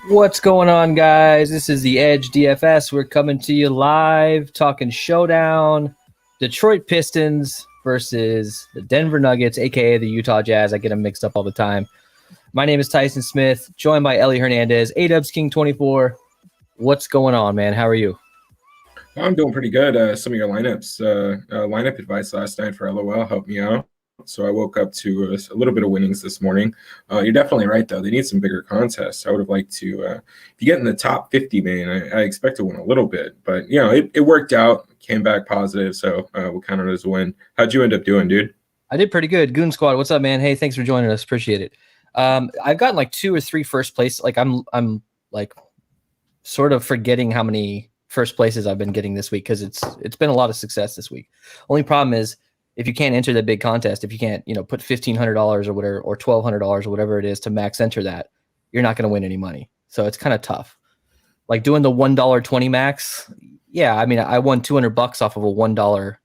What's going on, guys? This is the Edge DFS. We're coming to you live, talking showdown. Detroit Pistons versus the Denver Nuggets, aka the Utah Jazz. I get them mixed up all the time. My name is Tyson Smith, joined by Ellie Hernandez, A-Dubs King 24. What's going on, man? How are you? I'm doing pretty good. Some of your lineup advice last night for LOL helped me out. So I woke up to a little bit of winnings this morning. You're definitely right, though. They need some bigger contests. I would have liked to, if you get in the top 50, man, I expect to win a little bit. But, it worked out, came back positive. So we'll count it as a win. How'd you end up doing, dude? I did pretty good. Goon Squad, what's up, man? Hey, thanks for joining us. Appreciate it. I've gotten like 2 or 3 first place. Like I'm like sort of forgetting how many first places I've been getting this week because it's been a lot of success this week. Only problem is if you can't enter the big contest, if you can't put $1,500 or whatever or $1,200 or whatever it is to max enter that, you're not going to win any money. So it's kind of tough. Like doing the $1.20 max. Yeah, I mean I won $200 off of a $1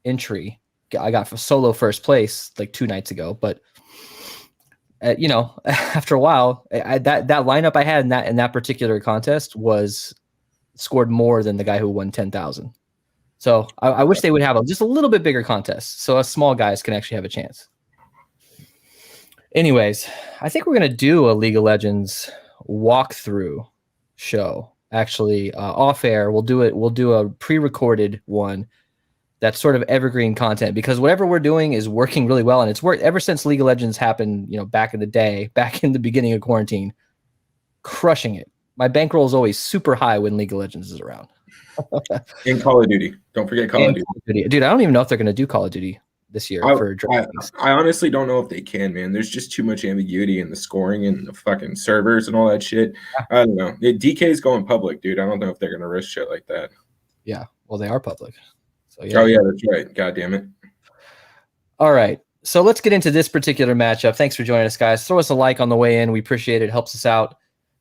entry. I got solo first place like 2 nights ago, but after a while, that lineup I had in that particular contest was scored more than the guy who won 10,000. So I wish they would have just a little bit bigger contest so us small guys can actually have a chance. Anyways, I think we're going to do a League of Legends walkthrough show. Actually, off air, we'll do a pre-recorded one that's sort of evergreen content because whatever we're doing is working really well. And it's worked ever since League of Legends happened, back in the day, back in the beginning of quarantine, crushing it. My bankroll is always super high when League of Legends is around. In Call of Duty. Don't forget Call of Duty. Dude, I don't even know if they're going to do Call of Duty this year for Draftkings. I honestly don't know if they can, man. There's just too much ambiguity in the scoring and the fucking servers and all that shit. I don't know. DK is going public, dude. I don't know if they're going to risk shit like that. Yeah, well, they are public. So, yeah. Oh, yeah, that's right. God damn it. All right. So let's get into this particular matchup. Thanks for joining us, guys. Throw us a like on the way in. We appreciate it. It helps us out.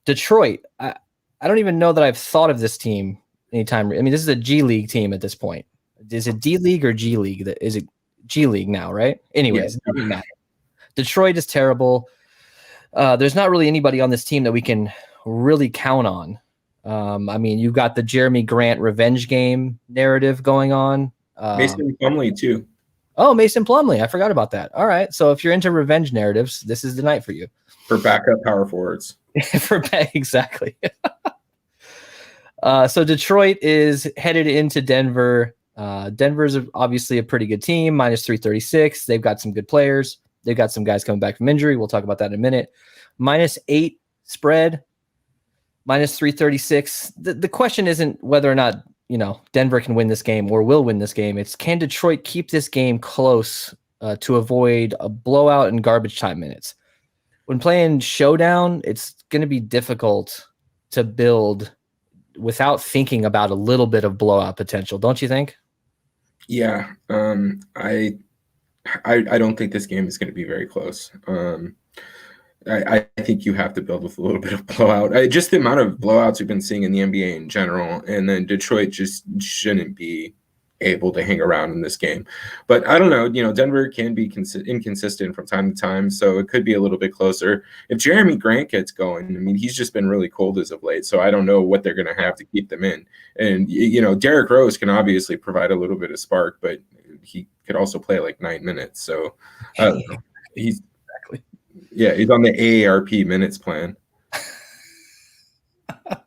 Detroit. I don't even know that I've thought of this team anytime. I mean, this is a G League team at this point. Is it D League or G League? Is it G League now, right? Anyways, it doesn't matter. Detroit is terrible. There's not really anybody on this team that we can really count on. I mean, you've got the Jeremy Grant revenge game narrative going on. Mason Plumlee, too. Oh, Mason Plumlee. I forgot about that. All right. So if you're into revenge narratives, this is the night for you. For backup power forwards. Exactly. So Detroit is headed into Denver. Denver's obviously a pretty good team, minus 336. They've got some good players. They've got some guys coming back from injury. We'll talk about that in a minute. -8 spread, minus 336. The question isn't whether or not, Denver can win this game or will win this game. It's can Detroit keep this game close to avoid a blowout and garbage time minutes? When playing Showdown, it's going to be difficult to build without thinking about a little bit of blowout potential, don't you think? Yeah, I don't think this game is going to be very close. I think you have to build with a little bit of blowout. Just the amount of blowouts we've been seeing in the NBA in general, and then Detroit just shouldn't be able to hang around in this game. But I don't know. Denver can be inconsistent from time to time, so it could be a little bit closer. If Jeremy Grant gets going, I mean, he's just been really cold as of late, so I don't know what they're going to have to keep them in. And, Derrick Rose can obviously provide a little bit of spark, but he could also play like 9 minutes. So he's on the AARP minutes plan. All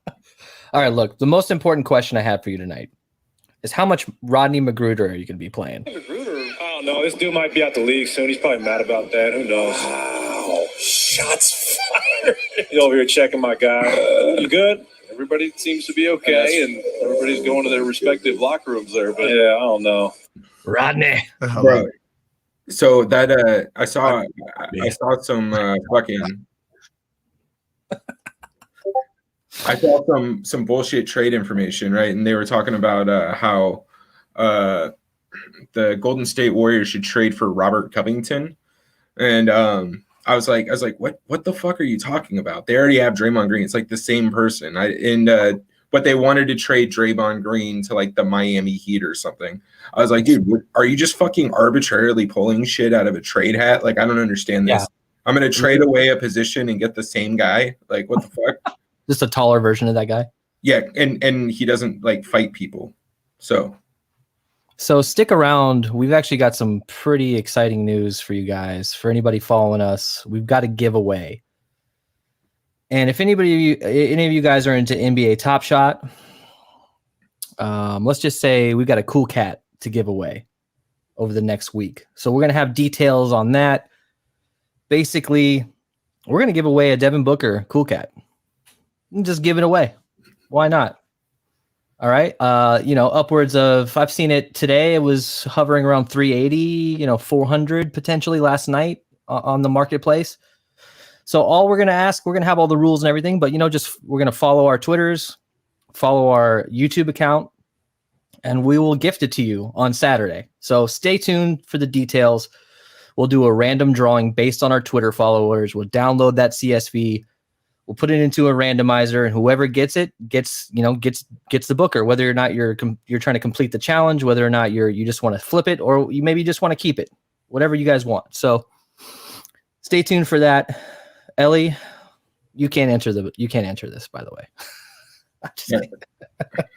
right, look, the most important question I have for you tonight is how much Rodney Magruder are you going to be playing? Magruder? I don't know. This dude might be out the league soon. He's probably mad about that. Who knows? Wow. Shots fired. He's over here checking my guy. You good? Everybody seems to be okay, and everybody's going to their respective locker rooms there. But, yeah, I don't know. Rodney. Bro. So that I saw some fucking I saw some bullshit trade information, right? And they were talking about how the Golden State Warriors should trade for Robert Covington, and I was like, what the fuck are you talking about? They already have Draymond Green. It's like the same person. But they wanted to trade Draymond Green to like the Miami Heat or something. I was like, dude, are you just fucking arbitrarily pulling shit out of a trade hat? Like, I don't understand this. I'm going to trade away a position and get the same guy. Like, what the fuck? Just a taller version of that guy. Yeah, and he doesn't like fight people. So stick around. We've actually got some pretty exciting news for you guys. For anybody following us, we've got a giveaway. And if any of you guys are into NBA Top Shot, let's just say we've got a cool cat to give away over the next week. So we're going to have details on that. Basically, we're going to give away a Devin Booker cool cat. Just give it away. Why not? All right. Upwards of, I've seen it today. It was hovering around 380, 400 potentially last night on the marketplace. So all we're going to ask, we're going to have all the rules and everything, but we're going to follow our Twitters, follow our YouTube account, and we will gift it to you on Saturday. So stay tuned for the details. We'll do a random drawing based on our Twitter followers. We'll download that CSV. We'll put it into a randomizer, and whoever gets it gets the Booker. Whether or not you're trying to complete the challenge, whether or not you just want to flip it, or you maybe just want to keep it, whatever you guys want. So stay tuned for that. Ellie, you can't enter this, by the way. Yeah,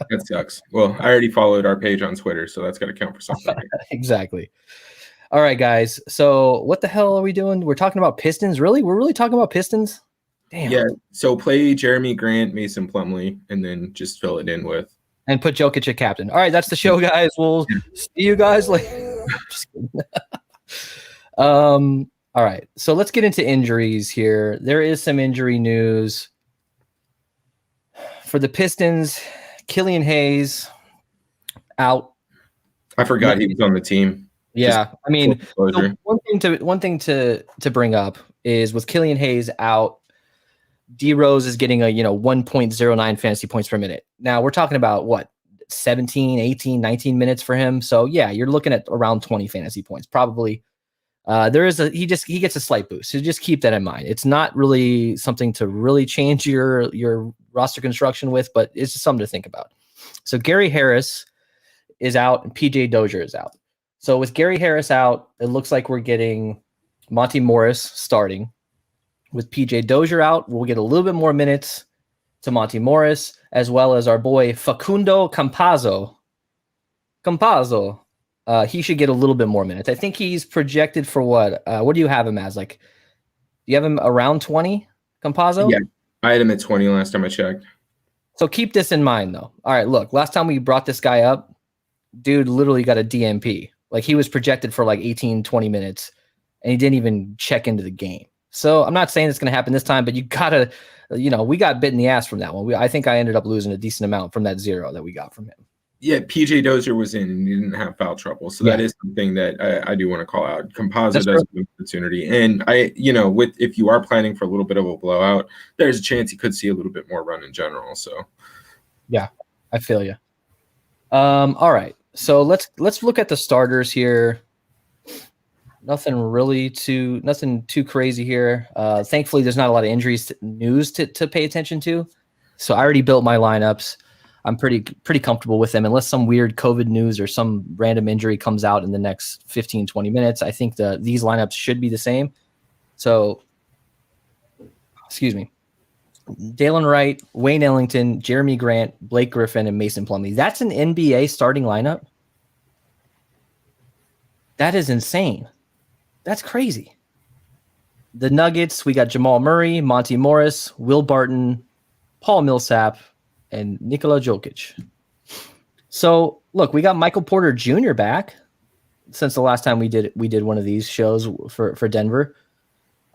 that sucks. Well, I already followed our page on Twitter, so that's got to count for something. Exactly. All right, guys. So what the hell are we doing? We're talking about Pistons. Really? We're really talking about Pistons? Damn. Yeah. So play Jeremy Grant, Mason Plumlee, and then just fill it in with. And put Jokic at captain. All right, that's the show, guys. We'll see you guys later. Just kidding. All right. So let's get into injuries here. There is some injury news. For the Pistons, Killian Hayes out. I forgot he was on the team. Yeah, I mean, so one thing to bring up is with Killian Hayes out, D Rose is getting a 1.09 fantasy points per minute. Now we're talking about what 17, 18, 19 minutes for him. So yeah, you're looking at around 20 fantasy points probably. He gets a slight boost. So just keep that in mind. It's not really something to really change your roster construction with, but it's just something to think about. So Gary Harris is out and PJ Dozier is out. So with Gary Harris out, it looks like we're getting Monty Morris starting. With PJ Dozier out, we'll get a little bit more minutes to Monty Morris, as well as our boy Facundo Campazzo. He should get a little bit more minutes. I think he's projected for what? What do you have him as? Like, do you have him around 20, Campazzo? Yeah, I had him at 20 last time I checked. So keep this in mind, though. All right, look, last time we brought this guy up, dude literally got a DMP. Like, he was projected for like 18, 20 minutes, and he didn't even check into the game. So I'm not saying it's going to happen this time, but you got to, we got bit in the ass from that one. I think I ended up losing a decent amount from that 0 that we got from him. Yeah, PJ Dozier was in and he didn't have foul trouble. So that is something that I do want to call out. Composite does have an opportunity. And if you are planning for a little bit of a blowout, there's a chance he could see a little bit more run in general. So yeah, I feel you. All right. So let's look at the starters here. Nothing too crazy here. Thankfully, there's not a lot of injuries news to pay attention to. So I already built my lineups. I'm pretty comfortable with them, unless some weird COVID news or some random injury comes out in the next 15, 20 minutes. I think these lineups should be the same. So, excuse me. Dalen Wright, Wayne Ellington, Jeremy Grant, Blake Griffin, and Mason Plumlee. That's an NBA starting lineup. That is insane. That's crazy. The Nuggets, we got Jamal Murray, Monty Morris, Will Barton, Paul Millsap, and Nikola Jokic. So, look, we got Michael Porter Jr. back since the last time we did one of these shows for Denver.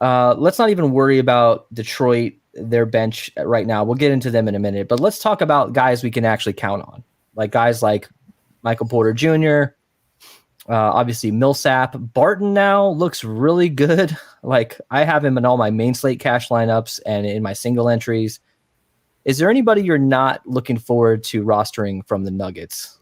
Let's not even worry about Detroit, their bench right now. We'll get into them in a minute, but let's talk about guys we can actually count on, like guys like Michael Porter Jr., obviously Millsap. Barton now looks really good. Like, I have him in all my main slate cash lineups and in my single entries. Is there anybody you're not looking forward to rostering from the Nuggets?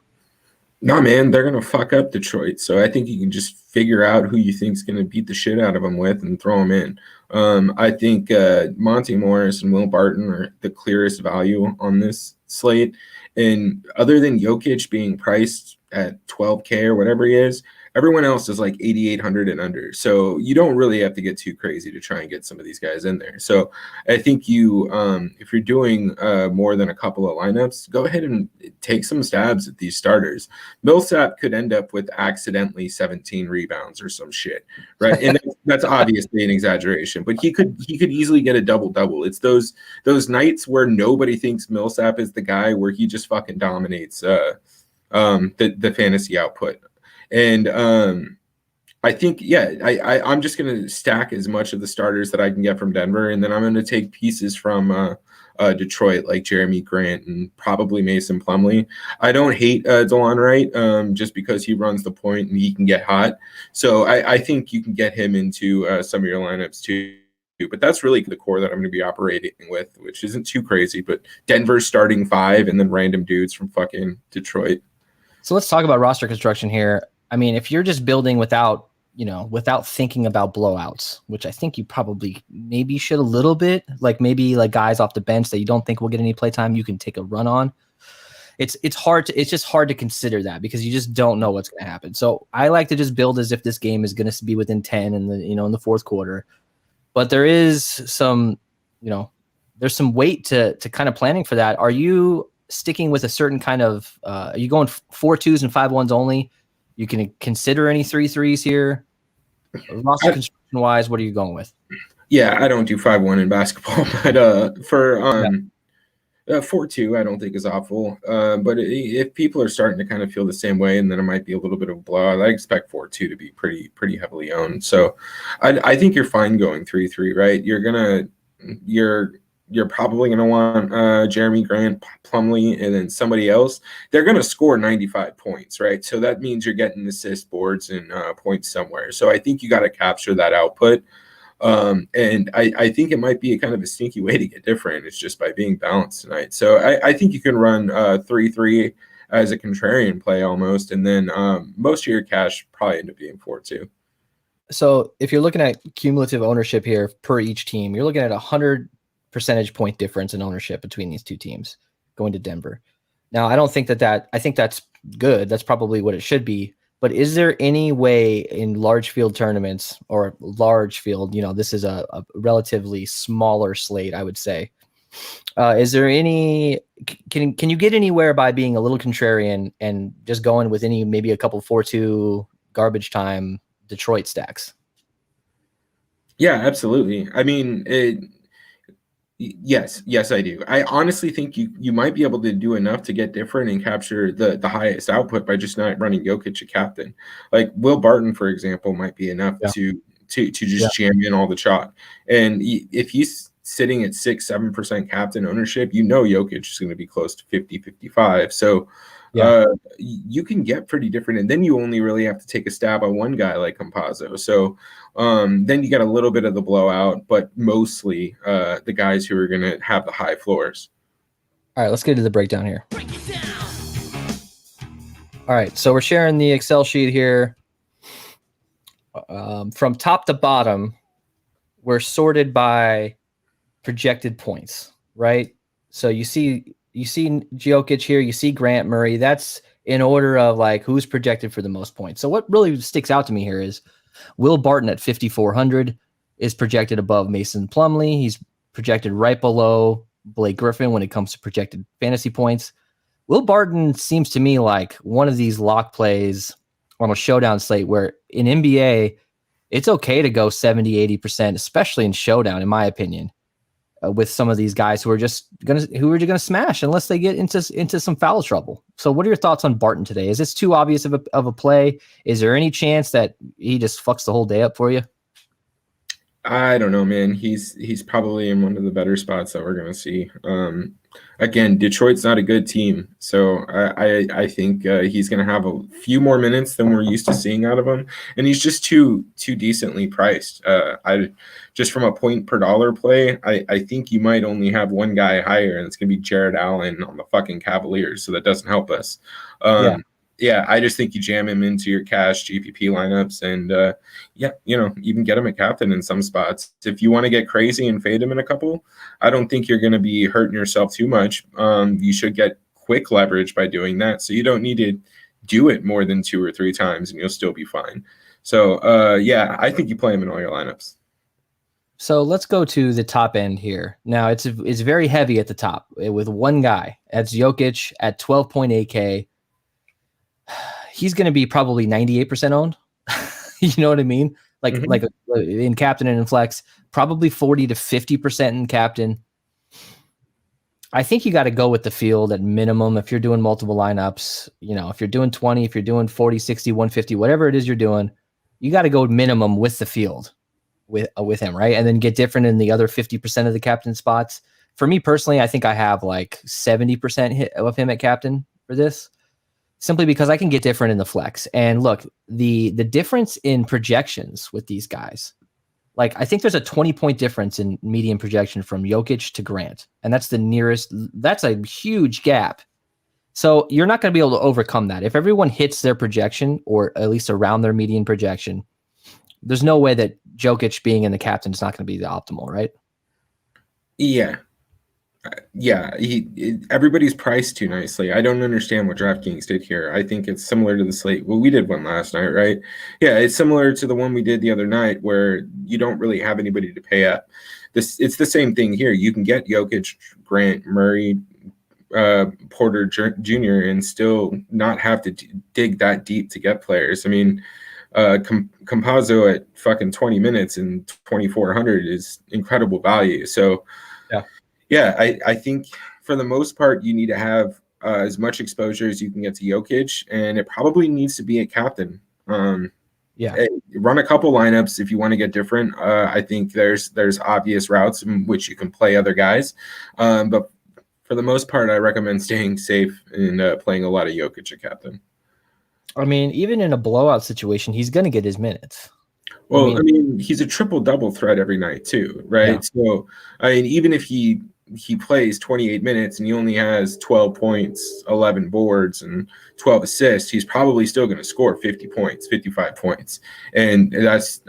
No, man, they're going to fuck up Detroit. So I think you can just figure out who you think is going to beat the shit out of them with and throw them in. I think Monty Morris and Will Barton are the clearest value on this slate. And other than Jokic being priced at $12K or whatever he is, Everyone else is like 8,800 and under. So you don't really have to get too crazy to try and get some of these guys in there. So I think you, if you're doing more than a couple of lineups, go ahead and take some stabs at these starters. Millsap could end up with accidentally 17 rebounds or some shit, right? And that's obviously an exaggeration, but he could easily get a double-double. It's those nights where nobody thinks Millsap is the guy, where he just fucking dominates the fantasy output. And I think, I'm just going to stack as much of the starters that I can get from Denver, and then I'm going to take pieces from Detroit, like Jeremy Grant and probably Mason Plumlee. I don't hate DeLon Wright just because he runs the point and he can get hot. So I think you can get him into some of your lineups too. But that's really the core that I'm going to be operating with, which isn't too crazy. But Denver's starting 5 and then random dudes from fucking Detroit. So let's talk about roster construction here. I mean, if you're just building without thinking about blowouts, which I think you probably maybe should a little bit, like maybe like guys off the bench that you don't think will get any playtime, you can take a run on. It's just hard to consider that because you just don't know what's going to happen. So I like to just build as if this game is going to be within 10 in the fourth quarter. But there is some, there's some weight to kind of planning for that. Are you sticking with a certain kind of, are you going 4-2s and 5-1s only? You can consider any 3-3s here. Roster construction wise, what are you going with? Yeah, I don't do 5-1 in basketball, but for 4-2, I don't think is awful. But if people are starting to kind of feel the same way, and then it might be a little bit of a blowout, I expect 4-2 to be pretty heavily owned. So I think you're fine going 3-3, right? You're probably going to want Jeremy Grant, Plumlee, and then somebody else. They're going to score 95 points, right? So that means you're getting assist boards and points somewhere. So I think you got to capture that output. And I think it might be a kind of a sneaky way to get different. It's just by being balanced tonight. So I think you can run 3-3 as a contrarian play almost. And then most of your cash probably end up being 4-2. So if you're looking at cumulative ownership here per each team, you're looking at 100 percentage point difference in ownership between these two teams going to Denver. Now, I don't think I think that's good. That's probably what it should be. But is there any way in large field tournaments or large field, this is a relatively smaller slate, I would say. Is there any, can you get anywhere by being a little contrarian and just going with maybe a couple 4-2 garbage time Detroit stacks? Yeah, absolutely. I mean, yes, I do. I honestly think you might be able to do enough to get different and capture the highest output by just not running Jokic a captain. Like Will Barton, for example, might be enough to just jam in all the chalk. And if he's sitting at 6-7% captain ownership, Jokic is going to be close to 50-55. So you can get pretty different, and then you only really have to take a stab on one guy like Campazzo. So then you got a little bit of the blowout, but mostly the guys who are going to have the high floors. All right, let's get to the breakdown here. All right, so we're sharing the Excel sheet here. From top to bottom, we're sorted by projected points, right? So you see Jokic here, you see Grant, Murray. That's in order of like who's projected for the most points. So what really sticks out to me here is Will Barton at 5,400 is projected above Mason Plumlee. He's projected right below Blake Griffin when it comes to projected fantasy points. Will Barton seems to me like one of these lock plays on a showdown slate where in NBA, it's okay to go 70-80%, especially in showdown, in my opinion. With some of these guys who are just gonna smash unless they get into some foul trouble. So what are your thoughts on Barton today? Is this too obvious of a play? Is there any chance that he just fucks the whole day up for you? I don't know, man. He's probably in one of the better spots that we're gonna see. Again, Detroit's not a good team, so I think he's gonna have a few more minutes than we're used to seeing out of him, and he's just too decently priced. I just from a point per dollar play, I think you might only have one guy higher, and it's gonna be Jared Allen on the fucking Cavaliers, so that doesn't help us. Yeah, I just think you jam him into your cash GPP lineups, and you can get him a captain in some spots. If you want to get crazy and fade him in a couple, I don't think you're going to be hurting yourself too much. You should get quick leverage by doing that, so you don't need to do it more than 2 or 3 times, and you'll still be fine. So, yeah, I think you play him in all your lineups. So let's go to the top end here. Now it's very heavy at the top with one guy. That's Jokic at 12.8K. He's going to be probably 98% owned. You know what I mean? Like in captain and in flex, probably 40 to 50% in captain. I think you got to go with the field at minimum if you're doing multiple lineups. You know, if you're doing 20, if you're doing 40, 60, 150, whatever it is you're doing, you got to go minimum with the field. With him, right? And then get different in the other 50% of the captain spots. For me personally, I think I have like 70% hit of him at captain for this, simply because I can get different in the flex. And look, the difference in projections with these guys, like I think there's a 20-point difference in median projection from Jokic to Grant. And that's that's a huge gap. So you're not going to be able to overcome that. If everyone hits their projection, or at least around their median projection, there's no way that Jokic being in the captain is not going to be the optimal, right? Yeah. Yeah. Everybody's priced too nicely. I don't understand what DraftKings did here. I think it's similar to the slate. Well, we did one last night, right? Yeah, it's similar to the one we did the other night where you don't really have anybody to pay up. It's the same thing here. You can get Jokic, Grant, Murray, Porter Jr. and still not have to dig that deep to get players. I mean, Campazzo at fucking 20 minutes and 2,400 is incredible value. So I think for the most part, you need to have as much exposure as you can get to Jokic, and it probably needs to be a captain. Run a couple lineups if you want to get different. I think there's obvious routes in which you can play other guys. But for the most part, I recommend staying safe and playing a lot of Jokic at captain. I mean, even in a blowout situation, he's going to get his minutes. Well, I mean, he's a triple-double threat every night too, right? Yeah. So, I mean, even if he plays 28 minutes and he only has 12 points, 11 boards, and 12 assists, he's probably still going to score 50 points, 55 points. And that's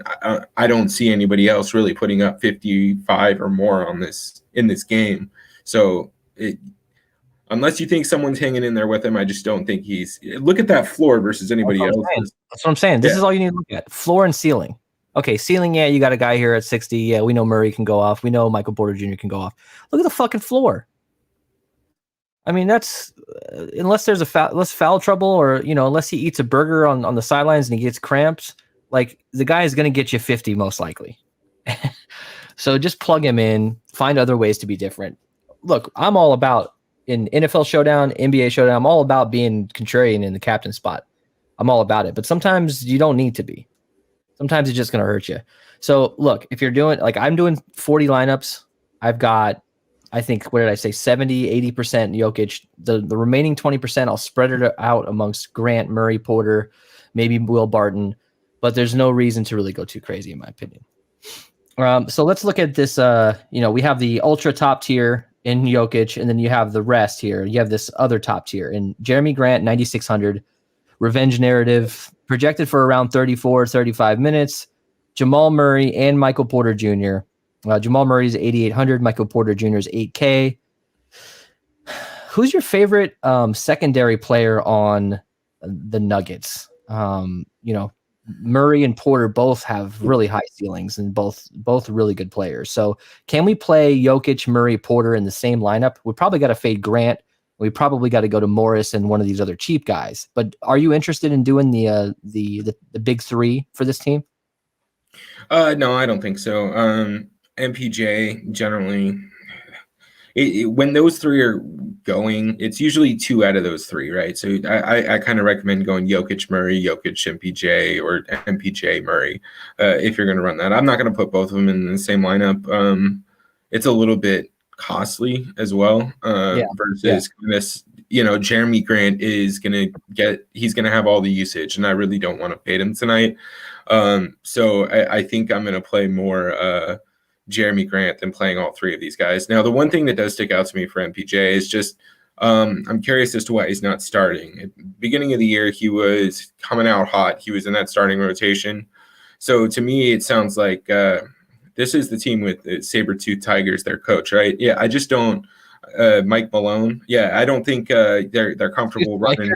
I don't see anybody else really putting up 55 or more in this game. So unless you think someone's hanging in there with him, I just don't think look at that floor versus anybody else. That's what I'm saying. This is all you need to look at. Floor and ceiling. Okay, ceiling, yeah, you got a guy here at 60. Yeah, we know Murray can go off. We know Michael Porter Jr. can go off. Look at the fucking floor. I mean, that's unless there's less foul trouble, or unless he eats a burger on the sidelines and he gets cramps, like the guy is going to get you 50 most likely. So just plug him in, find other ways to be different. Look, I'm all about in NFL Showdown, NBA Showdown, I'm all about being contrarian in the captain spot. I'm all about it. But sometimes you don't need to be. Sometimes it's just going to hurt you. So look, if you're doing, like I'm doing 40 lineups, I've got, I think, what did I say, 70, 80% Jokic. The remaining 20%, I'll spread it out amongst Grant, Murray, Porter, maybe Will Barton. But there's no reason to really go too crazy, in my opinion. So let's look at this. We have the ultra top tier in Jokic, and then you have the rest here. You have this other top tier in Jeremy Grant, 9,600, revenge narrative, projected for around 34, 35 minutes. Jamal Murray and Michael Porter Jr. Jamal Murray's 8,800, Michael Porter Jr.'s 8K. Who's your favorite secondary player on the Nuggets? Murray and Porter both have really high ceilings and both really good players. So can we play Jokic, Murray, Porter in the same lineup? We probably got to fade Grant. We probably got to go to Morris and one of these other cheap guys. But are you interested in doing the big three for this team? No, I don't think so. MPJ generally, when those three are going, it's usually two out of those three, right? So I kind of recommend going Jokic, Murray, Jokic, MPJ, or MPJ, Murray, if you're going to run that. I'm not going to put both of them in the same lineup. It's a little bit costly as well versus this. Jeremy Grant is going to have all the usage, and I really don't want to fade him tonight. So I think I'm going to play more Jeremy Grant than playing all three of these guys. Now, the one thing that does stick out to me for MPJ is just I'm curious as to why he's not starting. At the beginning of the year, he was coming out hot. He was in that starting rotation. So to me, it sounds like this is the team with the Sabertooth Tigers, their coach, right? Yeah, I just don't Mike Malone. Yeah, I don't think they're comfortable running.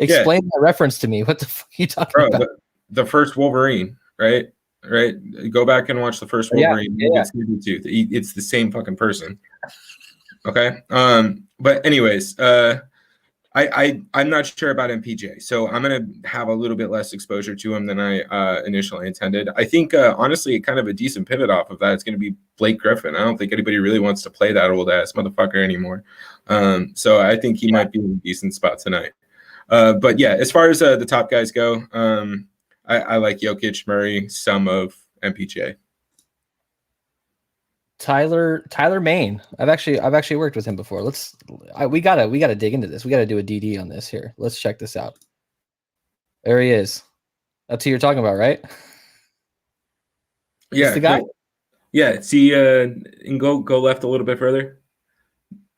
Explain that reference to me. What the fuck are you talking about? The first Wolverine, right? Right. Go back and watch the first Wolverine. Yeah. It's the same fucking person. Okay. But anyways, I'm not sure about MPJ, so I'm gonna have a little bit less exposure to him than I initially intended. I think honestly, kind of a decent pivot off of that is going to be Blake Griffin. I don't think anybody really wants to play that old ass motherfucker anymore. So I think he might be in a decent spot tonight. But yeah, as far as the top guys go, I like Jokic, Murray, some of MPJ. Tyler Maine. I've actually worked with him before. We gotta dig into this. We gotta do a DD on this here. Let's check this out. There he is. That's who you're talking about, right? Yeah, That's the guy. Yeah. See, and go left a little bit further.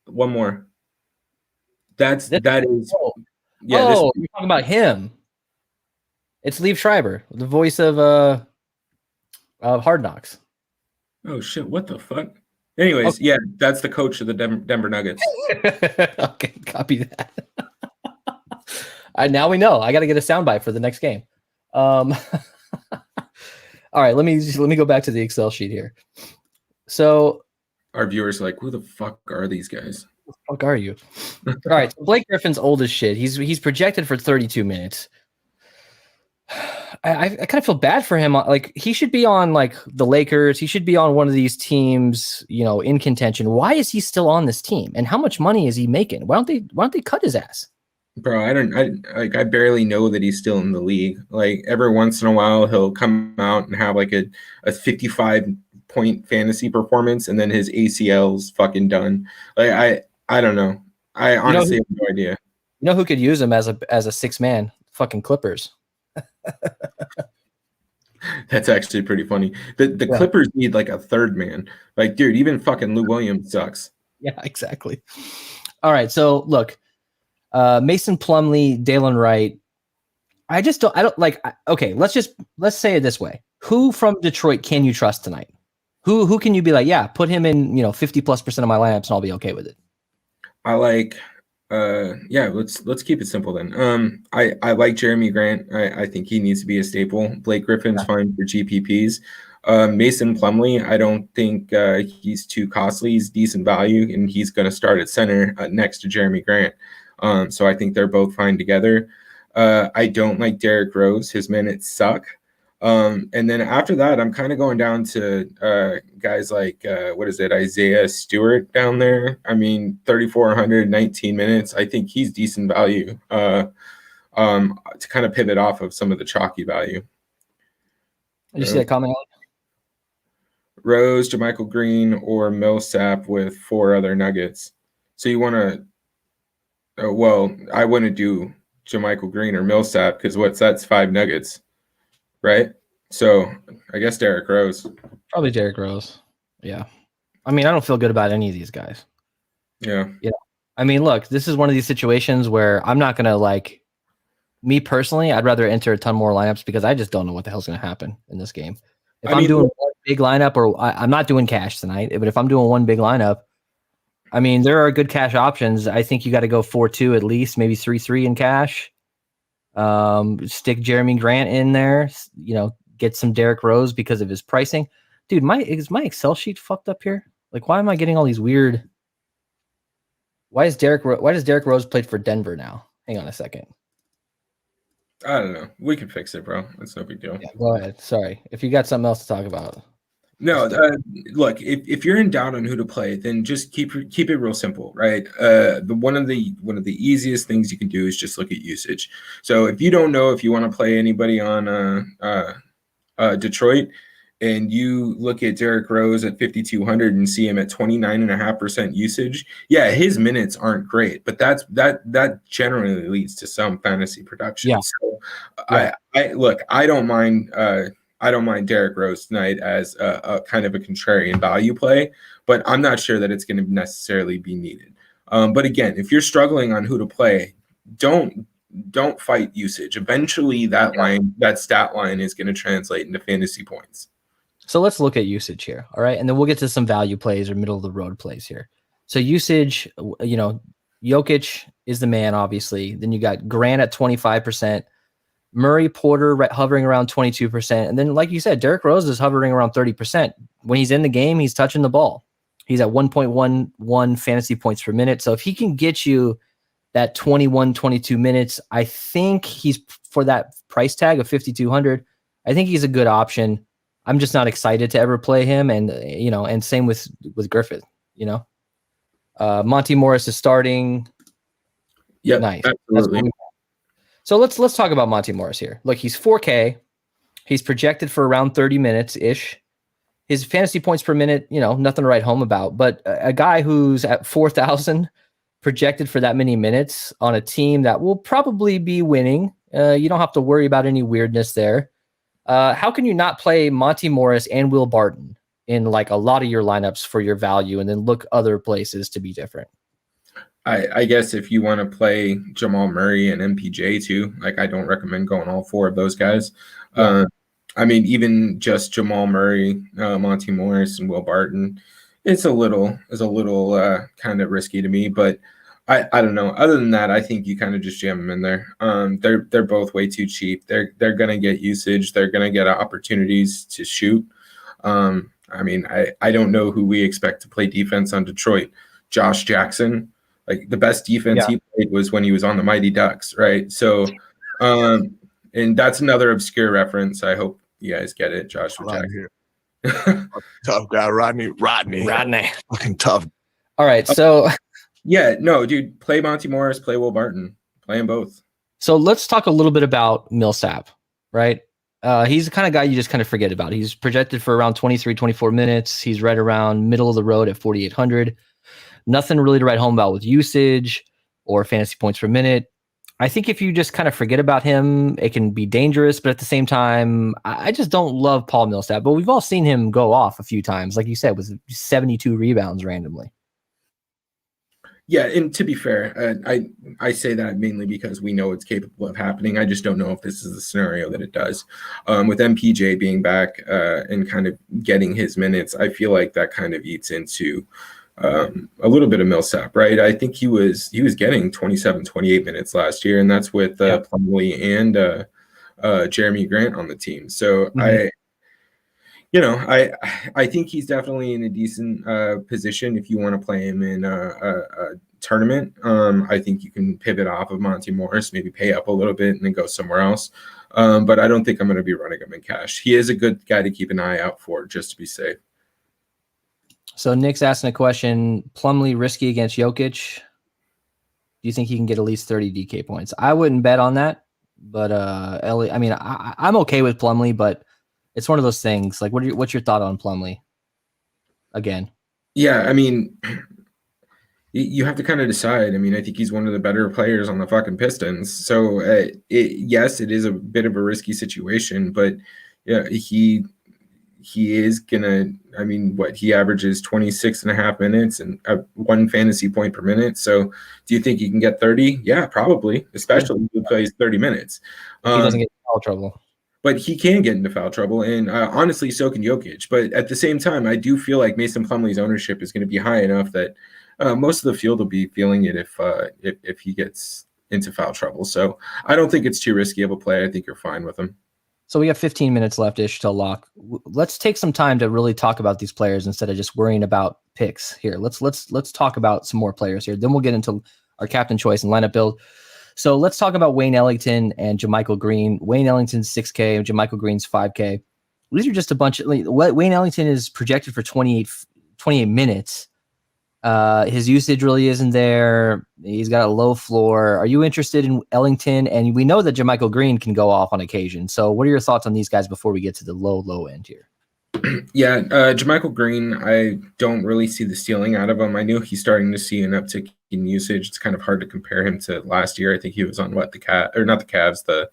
One more. That is. Yeah. You're talking about him. It's Liev Schreiber, the voice of Hard Knocks. Oh shit! What the fuck? Anyways, okay. Yeah, that's the coach of the Denver Nuggets. Okay, copy that. Now we know. I got to get a soundbite for the next game. All right, let me go back to the Excel sheet here. So our viewers are like, who the fuck are these guys? Who the fuck are you? All right, so Blake Griffin's old as shit. He's projected for 32 minutes. I kind of feel bad for him. Like, he should be on like the Lakers. He should be on one of these teams, in contention. Why is he still on this team? And how much money is he making? Why don't they cut his ass? Bro, I barely know that he's still in the league. Like, every once in a while he'll come out and have like a 55-point fantasy performance, and then his ACL's fucking done. Like, I don't know. I honestly have no idea. You know who could use him as a six man? Fucking Clippers. That's actually pretty funny. The Clippers need like a third man. Like, dude, even fucking Lou Williams sucks. Yeah, exactly. All right, so look, Mason Plumlee, Dalen Wright. I don't like. Okay, let's say it this way: who from Detroit can you trust tonight? Who can you be like, yeah, put him in 50+% of my lineups and I'll be okay with it. I like. Yeah, let's keep it simple then. I like Jeremy Grant. I think he needs to be a staple. Blake Griffin's fine for GPPs. Mason Plumlee, I don't think he's too costly. He's decent value, and he's going to start at center next to Jeremy Grant. So I think they're both fine together. I don't like Derrick Rose. His minutes suck. And then after that, I'm kind of going down to guys like, Isaiah Stewart down there. I mean, 3,400, 19 minutes. I think he's decent value to kind of pivot off of some of the chalky value. Did you see that comment? Rose, JaMychal Green, or Millsap with 4 other Nuggets. So you want to I wouldn't do JaMychal Green or Millsap because that's 5 Nuggets. Right? So I guess Derrick Rose. Probably Derrick Rose. Yeah. I mean, I don't feel good about any of these guys. Yeah. I mean, look, this is one of these situations where I'm not going to me personally, I'd rather enter a ton more lineups because I just don't know what the hell's going to happen in this game. If I'm doing one big lineup, or I'm not doing cash tonight, but if I'm doing one big lineup, I mean, there are good cash options. I think you got to go 4-2 at least, maybe 3-3 in cash. Stick Jeremy Grant in there, get some Derrick Rose because of his pricing. Dude, is my Excel sheet fucked up here? Like, why am I getting all these weird? Why does Derrick Rose play for Denver now? Hang on a second. I don't know. We can fix it, bro. It's no big deal. Yeah, go ahead. Sorry. If you got something else to talk about. No, look, if you're in doubt on who to play, then just keep it real simple, right? One of the easiest things you can do is just look at usage. So if you don't know if you want to play anybody on Detroit, and you look at Derrick Rose at 5,200 and see him at 29.5% usage, yeah, his minutes aren't great, but that generally leads to some fantasy production. Yeah. So I don't mind. I don't mind Derrick Rose tonight as a kind of a contrarian value play, but I'm not sure that it's going to necessarily be needed. But again, if you're struggling on who to play, don't fight usage. Eventually, that stat line is going to translate into fantasy points. So let's look at usage here, all right? And then we'll get to some value plays or middle of the road plays here. So usage, Jokic is the man, obviously. Then you got Grant at 25%, Murray, Porter hovering around 22%. And then, like you said, Derrick Rose is hovering around 30%. When he's in the game, he's touching the ball. He's at 1.11 fantasy points per minute. So if he can get you that 21, 22 minutes, I think he's, for that price tag of 5,200, I think he's a good option. I'm just not excited to ever play him. And, and same with Griffith, Monty Morris is starting. Yeah, nice. absolutely. So let's talk about Monty Morris here. Look, he's 4K. He's projected for around 30 minutes ish. His fantasy points per minute, nothing to write home about. But a guy who's at 4,000 projected for that many minutes on a team that will probably be winning. You don't have to worry about any weirdness there. How can you not play Monty Morris and Will Barton in like a lot of your lineups for your value, and then look other places to be different? I guess if you want to play Jamal Murray and MPJ too, like I don't recommend going all four of those guys. Yeah. I mean, even just Jamal Murray, Monty Morris, and Will Barton, it's a little kind of risky to me. But I don't know. Other than that, I think you kind of just jam them in there. They're both way too cheap. They're gonna get usage. They're gonna get opportunities to shoot. I mean, I don't know who we expect to play defense on Detroit. Josh Jackson. Like the best defense he played was when he was on the Mighty Ducks, right? So, and that's another obscure reference. I hope you guys get it. Joshua Jackson. Tough guy, Rodney. Fucking tough. All right, so yeah, no, dude, play Monty Morris, play Will Barton, play them both. So let's talk a little bit about Millsap, right? He's the kind of guy you just kind of forget about. He's projected for around 23, 24 minutes. He's right around middle of the road at 4,800. Nothing really to write home about with usage or fantasy points per minute. I think if you just kind of forget about him, it can be dangerous. But at the same time, I just don't love Paul Millsap. But we've all seen him go off a few times, like you said, with 72 rebounds randomly. Yeah, and to be fair, I say that mainly because we know it's capable of happening. I just don't know if this is the scenario that it does. With MPJ being back and kind of getting his minutes, I feel like that kind of eats into a little bit of Millsap, right? I think he was getting 27, 28 minutes last year, and that's with Plumlee and Jeremy Grant on the team. So I think he's definitely in a decent position if you want to play him in a tournament. I think you can pivot off of Monty Morris, maybe pay up a little bit and then go somewhere else. But I don't think I'm going to be running him in cash. He is a good guy to keep an eye out for, just to be safe. So Nick's asking a question: Plumlee risky against Jokic? Do you think he can get at least 30 DK points? I wouldn't bet on that, but Ellie, I mean, I'm okay with Plumlee, but it's one of those things. Like, what's your thought on Plumlee? Again, yeah, I mean, you have to kind of decide. I mean, I think he's one of the better players on the fucking Pistons. So, yes, it is a bit of a risky situation, but yeah, he is gonna. I mean, he averages 26.5 minutes and 1 fantasy point per minute. So, do you think he can get 30? Yeah, probably, especially if he plays 30 minutes. He doesn't get in foul trouble. But he can get into foul trouble, and honestly, so can Jokic. But at the same time, I do feel like Mason Plumlee's ownership is going to be high enough that most of the field will be feeling it if he gets into foul trouble. So I don't think it's too risky of a play. I think you're fine with him. So we have 15 minutes left-ish till lock. Let's take some time to really talk about these players instead of just worrying about picks here. Let's talk about some more players here. Then we'll get into our captain choice and lineup build. So let's talk about Wayne Ellington and JaMychal Green. Wayne Ellington's 6K and JaMychal Green's 5K. These are just a bunch of Wayne Ellington is projected for 28 minutes. His usage really isn't there. He's got a low floor. Are you interested in Ellington? And we know that JaMychal Green can go off on occasion. So what are your thoughts on these guys before we get to the low end here? Yeah, JaMychal Green, I don't really see the ceiling out of him. I knew he's starting to see an uptick in usage. It's kind of hard to compare him to last year. I think he was on the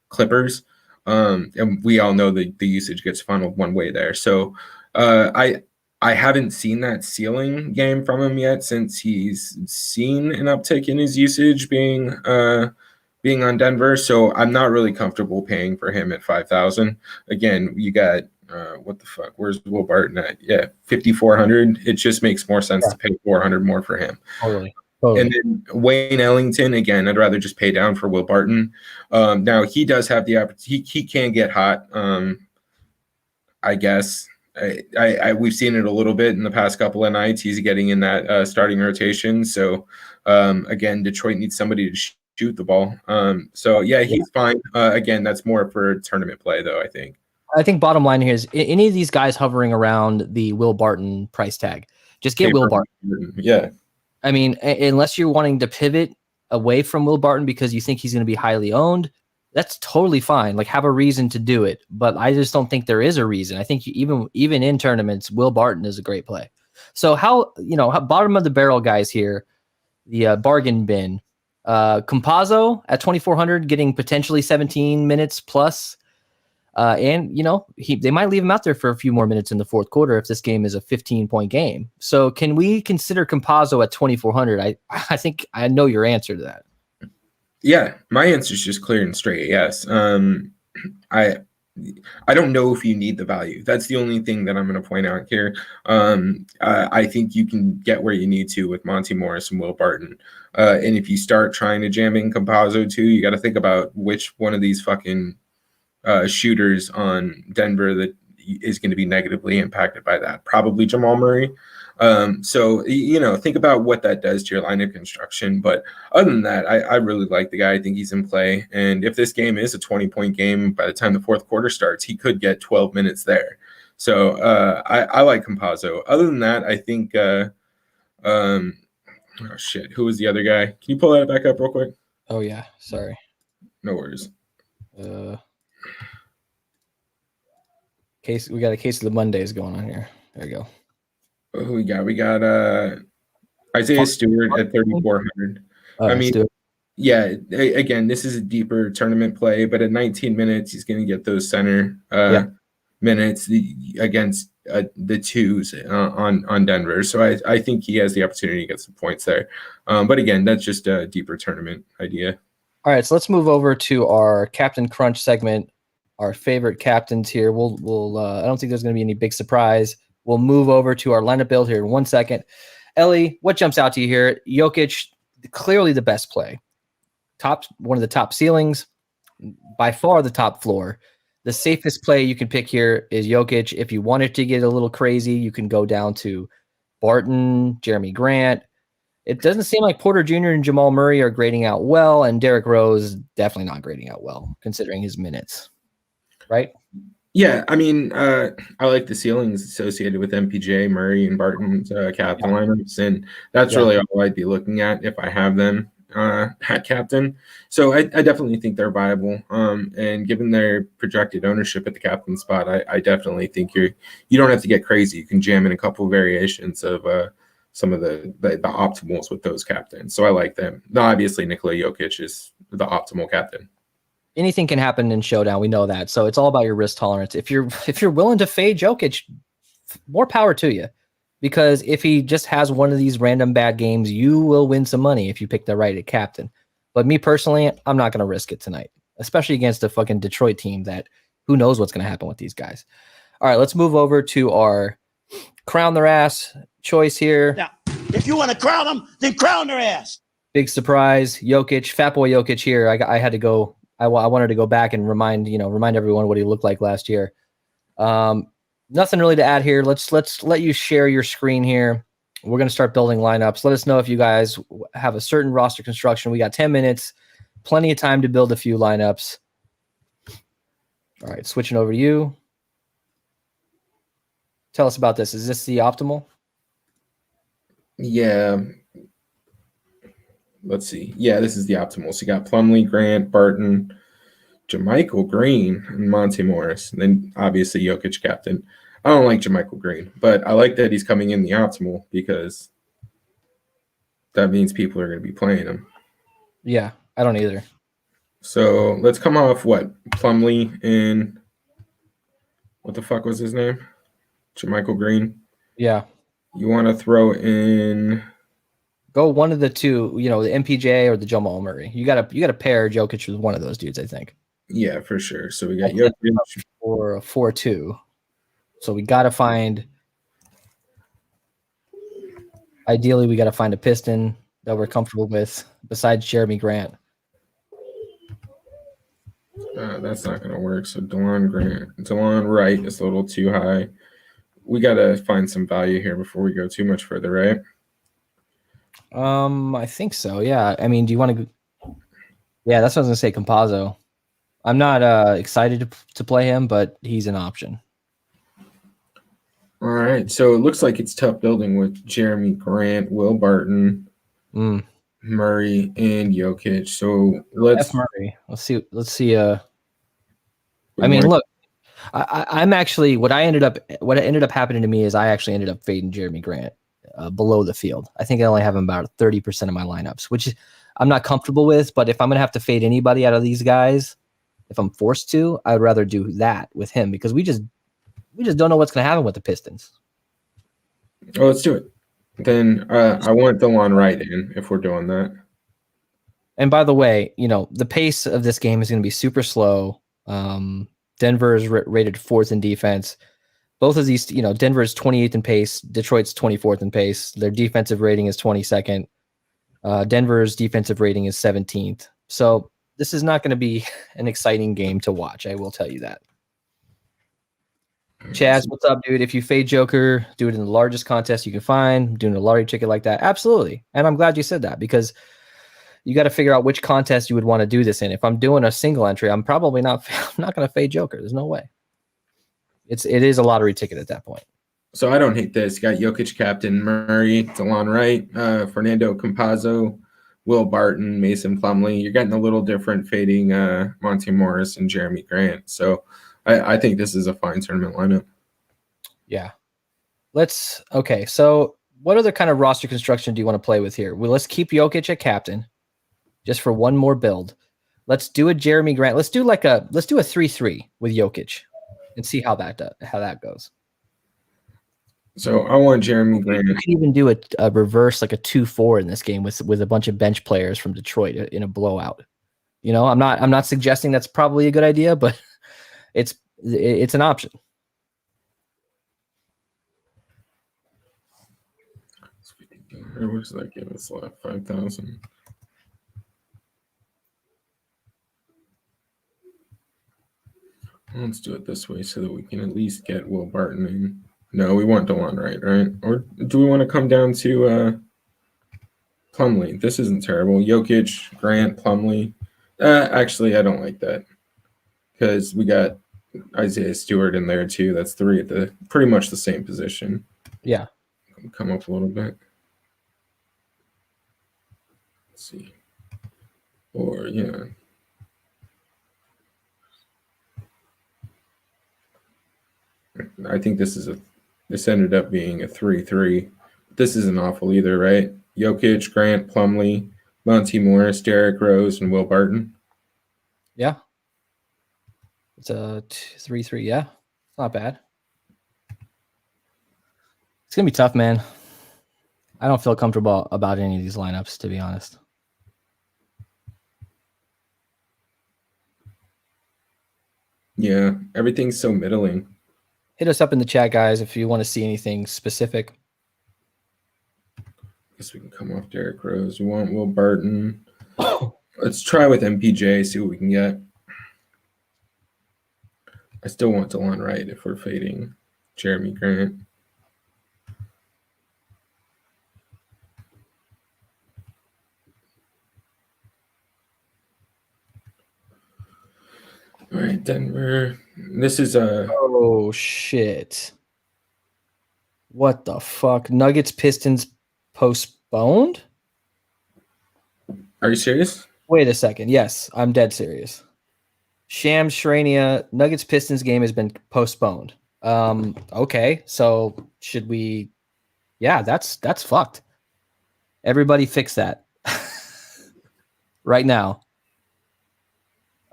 Clippers. And we all know the usage gets funneled one way there. So I haven't seen that ceiling game from him yet since he's seen an uptick in his usage being on Denver. So I'm not really comfortable paying for him at 5,000. Again, you got what the fuck? Where's Will Barton at? Yeah, 5,400. It just makes more sense to pay 400 more for him. Totally. Totally. And then Wayne Ellington, again, I'd rather just pay down for Will Barton. Now he does have the opportunity. He can get hot. I guess we've seen it a little bit in the past couple of nights. He's getting in that starting rotation. So again, Detroit needs somebody to shoot the ball. So yeah, he's fine. Again, that's more for tournament play, though. I think bottom line here is any of these guys hovering around the Will Barton price tag, just get Will Barton. Yeah. I mean, unless you're wanting to pivot away from Will Barton because you think he's going to be highly owned, that's totally fine. Like, have a reason to do it. But I just don't think there is a reason. I think even in tournaments, Will Barton is a great play. So how bottom of the barrel guys here, the bargain bin, Campazzo at 2,400 getting potentially 17 minutes plus. And they might leave him out there for a few more minutes in the fourth quarter if this game is a 15-point game. So can we consider Campazzo at 2,400? I think I know your answer to that. Yeah, my answer is just clear and straight. Yes. I don't know if you need the value. That's the only thing that I'm going to point out here. I think you can get where you need to with Monty Morris and Will Barton. And if you start trying to jam in Campazzo too, you got to think about which one of these fucking shooters on Denver that is going to be negatively impacted by that. Probably Jamal Murray. So think about what that does to your lineup construction. But other than that, I really like the guy. I think he's in play. And if this game is a 20-point game, by the time the fourth quarter starts, he could get 12 minutes there. So I like Campazzo. Other than that, I think oh shit, who was the other guy? Can you pull that back up real quick? Oh yeah, sorry. No worries. We got a case of the Mondays going on here. There you go. Who we got? We got Isaiah Stewart at 3,400. I mean, Stewart. Yeah, again, this is a deeper tournament play, but at 19 minutes, he's going to get those center minutes against the twos on Denver. So I think he has the opportunity to get some points there. But again, that's just a deeper tournament idea. All right, so let's move over to our Captain Crunch segment. Our favorite captains here. We'll I don't think there's going to be any big surprise. We'll move over to our lineup build here in 1 second. Ellie, what jumps out to you here? Jokic, clearly the best play. One of the top ceilings, by far the top floor. The safest play you can pick here is Jokic. If you wanted to get a little crazy, you can go down to Barton, Jeremy Grant. It doesn't seem like Porter Jr. and Jamal Murray are grading out well, and Derrick Rose definitely not grading out well, considering his minutes. Right? Yeah, I mean, I like the ceilings associated with MPJ, Murray, and Barton's captain lineups, and that's really all I'd be looking at if I have them at captain. So I definitely think they're viable. And given their projected ownership at the captain spot, I definitely think you don't have to get crazy. You can jam in a couple of variations of some of the optimals with those captains. So I like them. Now, obviously, Nikola Jokic is the optimal captain. Anything can happen in Showdown. We know that. So it's all about your risk tolerance. If you're willing to fade Jokic, more power to you. Because if he just has one of these random bad games, you will win some money if you pick the right captain. But me personally, I'm not going to risk it tonight, especially against a fucking Detroit team that who knows what's going to happen with these guys. All right, let's move over to our crown their ass choice here. Now, if you want to crown them, then crown their ass. Big surprise, Jokic, Fat Boy Jokic here. I had to go. I wanted to go back and remind everyone what he looked like last year. Nothing really to add here. Let's let you share your screen here. We're going to start building lineups. Let us know if you guys have a certain roster construction. We got 10 minutes, plenty of time to build a few lineups. All right, switching over to you. Tell us about this. Is this the optimal? Yeah. Let's see. Yeah, this is the optimal. So you got Plumlee, Grant, Barton, JaMychal Green, and Monty Morris. And then obviously Jokic captain. I don't like JaMychal Green, but I like that he's coming in the optimal because that means people are going to be playing him. Yeah, I don't either. So let's come off what? Plumlee and what the fuck was his name? JaMychal Green. Yeah. You want to throw in... Go one of the two, the MPJ or the Jamal Murray. You got to pair Jokic with one of those dudes, I think. Yeah, for sure. So we got Jokic for a 4-2. So we got to find. Ideally, we got to find a Piston that we're comfortable with besides Jeremy Grant? That's not going to work. So DeLon Wright is a little too high. We got to find some value here before we go too much further, right? I think so. Yeah. I mean, do you want to? Yeah, that's what I was gonna say. Compazzo. I'm not excited to play him, but he's an option. All right. So it looks like it's tough building with Jeremy Grant, Will Barton, Murray, and Jokic. So let's Murray. Let's see. I mean, look, I'm actually what ended up happening to me is I actually ended up fading Jeremy Grant below the field. I think I only have him about 30% of my lineups, which I'm not comfortable with. But if I'm gonna have to fade anybody out of these guys, if I'm forced to, I would rather do that with him because we just don't know what's gonna happen with the Pistons. Oh, let's do it. Then I want DeLon Wright in if we're doing that. And by the way, the pace of this game is going to be super slow. Denver is rated 4th in defense. Both of these, Denver is 28th in pace. Detroit's 24th in pace. Their defensive rating is 22nd. Denver's defensive rating is 17th. So this is not going to be an exciting game to watch. I will tell you that. Chaz, what's up, dude? If you fade Joker, do it in the largest contest you can find. Doing a lottery ticket like that, absolutely. And I'm glad you said that because you got to figure out which contest you would want to do this in. If I'm doing a single entry, I'm probably not going to fade Joker. There's no way. It is a lottery ticket at that point. So I don't hate this. You got Jokic captain, Murray, DeLon Wright, Fernando Campazzo, Will Barton, Mason Plumlee. You're getting a little different fading Monty Morris and Jeremy Grant. So I think this is a fine tournament lineup. Yeah. Okay. So what other kind of roster construction do you want to play with here? Well, let's keep Jokic at captain just for one more build. Let's do a Jeremy Grant. Let's do a 3-3 with Jokic and see how that goes. So I want Jeremy Grant. You can even do a reverse, like a 2-4 in this game with a bunch of bench players from Detroit in a blowout. I'm not suggesting that's probably a good idea, but it's an option. What does that give us left? 5,000. Let's do it this way so that we can at least get Will Barton in. No, we want DeLon Wright, right? Or do we want to come down to Plumlee? This isn't terrible. Jokic, Grant, Plumlee. Actually, I don't like that because we got Isaiah Stewart in there too. That's 3 at the pretty much the same position. Yeah. Come up a little bit. Let's see. Or yeah. I think this ended up being a 3-3. This isn't awful either, right? Jokic, Grant, Plumlee, Monty Morris, Derrick Rose, and Will Barton. Yeah. It's a 3-3. Yeah. It's not bad. It's going to be tough, man. I don't feel comfortable about any of these lineups, to be honest. Yeah, everything's so middling. Hit us up in the chat, guys, if you want to see anything specific. Guess we can come off Derrick Rose. We want Will Barton. Let's try with MPJ, see what we can get. I still want DeLon Wright if we're fading Jeremy Grant. All right, Denver. This is a... Oh, shit. What the fuck? Nuggets Pistons postponed? Are you serious? Wait a second. Yes, I'm dead serious. Shams Shrania, Nuggets Pistons game has been postponed. Okay, so should we? Yeah, that's fucked. Everybody fix that right now.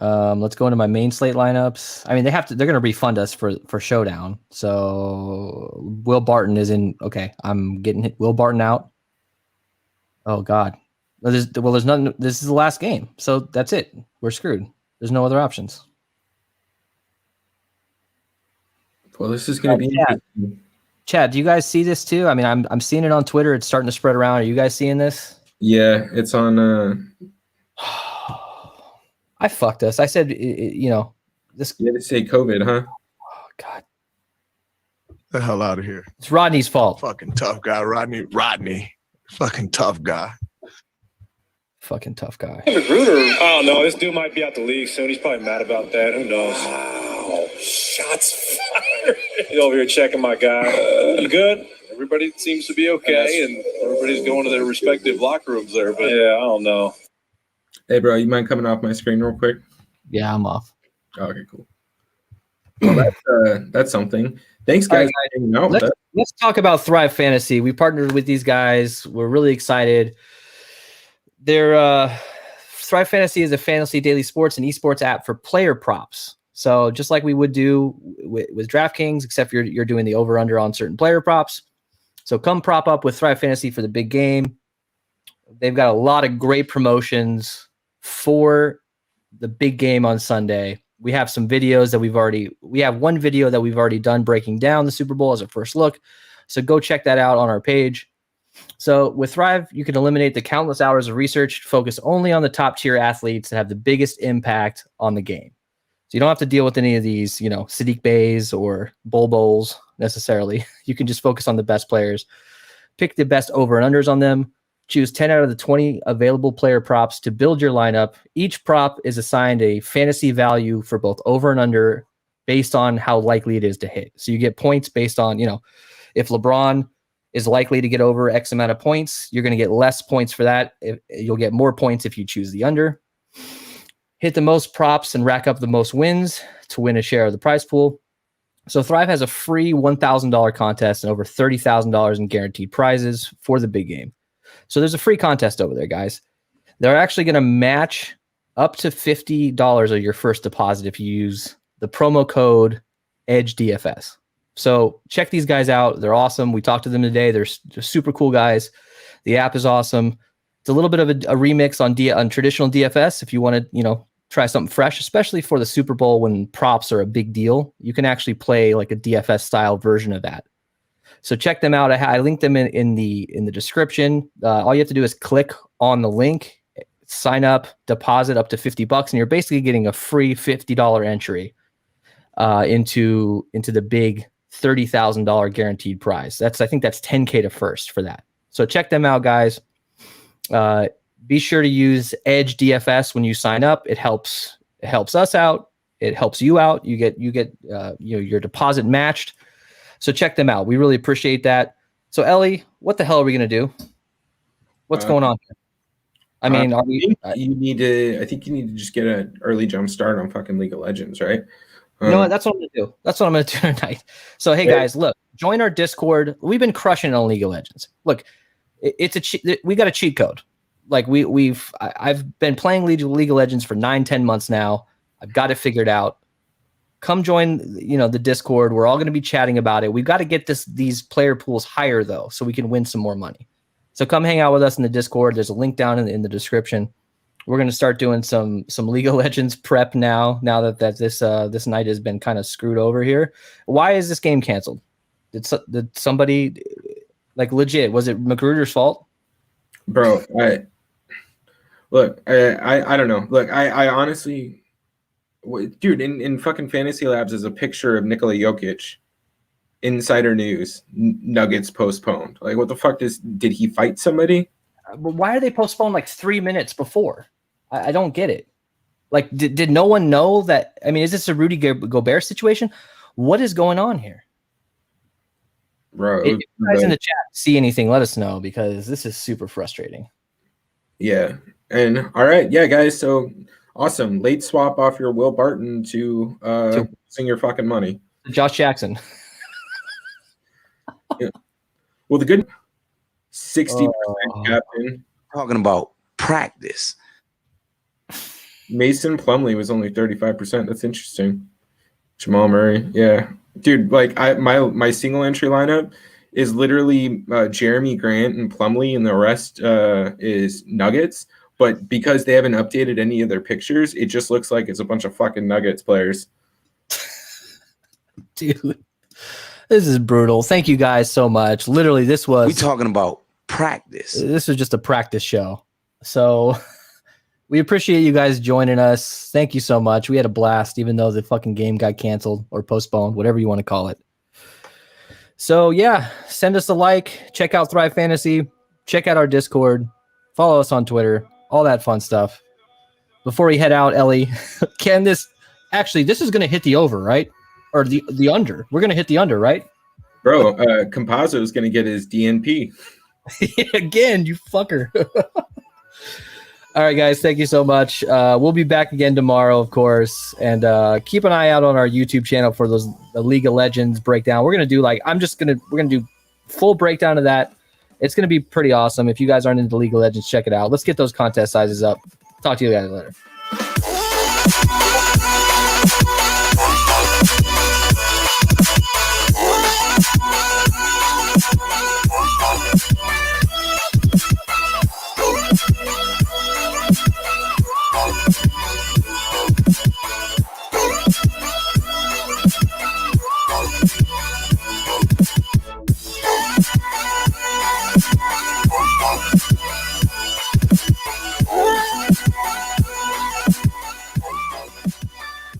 Let's go into my main slate lineups. I mean, they're gonna refund us for Showdown. So Will Barton is in. Okay, I'm getting Will Barton out. Oh God. There's nothing. This is the last game, so that's it. We're screwed. There's no other options. Well, this is going to be Chad, do you guys see this too? I mean, I'm seeing it on Twitter. It's starting to spread around. Are you guys seeing this? Yeah, it's on. I fucked us. I said, this. You had to say COVID, huh? Oh, God. The hell out of here. It's Rodney's fault. Fucking tough guy, Rodney. Fucking tough guy. Fucking tough guy. Magruder, oh no, this dude might be out the league soon. He's probably mad about that. Who knows? Wow. Shots fired. He's over here checking my guy. You good? Everybody seems to be okay, and everybody's going to their respective locker rooms there. But yeah, I don't know. Hey, bro, you mind coming off my screen real quick? Yeah, I'm off. Okay, cool. Well, that's something. Thanks, guys. Right, let's talk about Thrive Fantasy. We partnered with these guys. We're really excited. They're Thrive Fantasy is a fantasy daily sports and esports app for player props. So just like we would do with Draftkings, except you're doing the over/under on certain player props. So come prop up with Thrive Fantasy for the big game. They've got a lot of great promotions for the big game on Sunday. We have some videos that we have one video that we've already done breaking down the Super Bowl as a first look. So go check that out on our page. So with Thrive, you can eliminate the countless hours of research, focus only on the top tier athletes that have the biggest impact on the game. So you don't have to deal with any of these, Sadiq Bays or Bol Bols necessarily. You can just focus on the best players, pick the best over and unders on them, choose 10 out of the 20 available player props to build your lineup. Each prop is assigned a fantasy value for both over and under based on how likely it is to hit. So you get points based on, if LeBron is likely to get over X amount of points, you're going to get less points for that. You'll get more points if you choose the under. Hit the most props and rack up the most wins to win a share of the prize pool. So Thrive has a free $1,000 contest and over $30,000 in guaranteed prizes for the big game. So there's a free contest over there, guys. They're actually going to match up to $50 of your first deposit if you use the promo code EDGEDFS. So check these guys out. They're awesome. We talked to them today. They're super cool guys. The app is awesome. It's a little bit of a remix on traditional DFS. If you want to, try something fresh, especially for the Super Bowl when props are a big deal, you can actually play like a DFS style version of that. So check them out. I linked them in the description. All you have to do is click on the link, sign up, deposit up to $50, and you're basically getting a free $50 entry into the big $30,000 guaranteed prize. I think that's 10K to first for that. So check them out, guys. Be sure to use Edge DFS when you sign up. It helps us out. It helps you out. You get your deposit matched. So check them out. We really appreciate that. So Ellie, what the hell are we gonna do? What's going on here? I mean, I think you need to just get an early jump start on fucking League of Legends, right? You know what? That's what I'm gonna do. That's what I'm gonna do tonight. So hey guys, look, join our Discord. We've been crushing it on League of Legends. Look, we got a cheat code. Like I've been playing League of Legends for 9-10 months now. I've got it figured out. Come join, the Discord. We're all going to be chatting about it. We've got to get these player pools higher though, so we can win some more money. So come hang out with us in the Discord. There's a link down in the description. We're going to start doing some League of Legends prep now that this night has been kind of screwed over here. Why is this game canceled? Did somebody, like, legit, was it Magruder's fault? Bro, I don't know. Look, I honestly, dude, in fucking Fantasy Labs is a picture of Nikola Jokic. Insider news: Nuggets postponed. Like, what the fuck did he fight somebody? But why are they postponed like 3 minutes before? I don't get it. Like, did no one know that? I mean, is this a Rudy Gobert situation? What is going on here? Bro, if you guys in the chat see anything, let us know, because this is super frustrating. Yeah. And all right, yeah, guys. So awesome. Late swap off your Will Barton to sing your fucking money. Josh Jackson. Yeah. Well, the good 60% captain. Talking about practice. Mason Plumlee was only 35%. That's interesting. Jamal Murray. Yeah. Dude, like my single entry lineup is literally Jeremy Grant and Plumlee, and the rest is Nuggets. But because they haven't updated any of their pictures, it just looks like it's a bunch of fucking Nuggets players. Dude, this is brutal. Thank you guys so much. Literally, this was... We talking about practice. This was just a practice show. So we appreciate you guys joining us. Thank you so much. We had a blast, even though the fucking game got canceled or postponed, whatever you want to call it. So yeah, send us a like, check out Thrive Fantasy, check out our Discord, follow us on Twitter, all that fun stuff. Before we head out, Ellie, this is going to hit the over, right? Or the under. We're going to hit the under, right? Bro, Compazzo is going to get his DNP. Again, you fucker. All right, guys, thank you so much. We'll be back again tomorrow, of course, and keep an eye out on our YouTube channel for the League of Legends breakdown. We're gonna do we're gonna do full breakdown of that. It's gonna be pretty awesome. If you guys aren't into League of Legends, check it out. Let's get those contest sizes up. Talk to you guys later.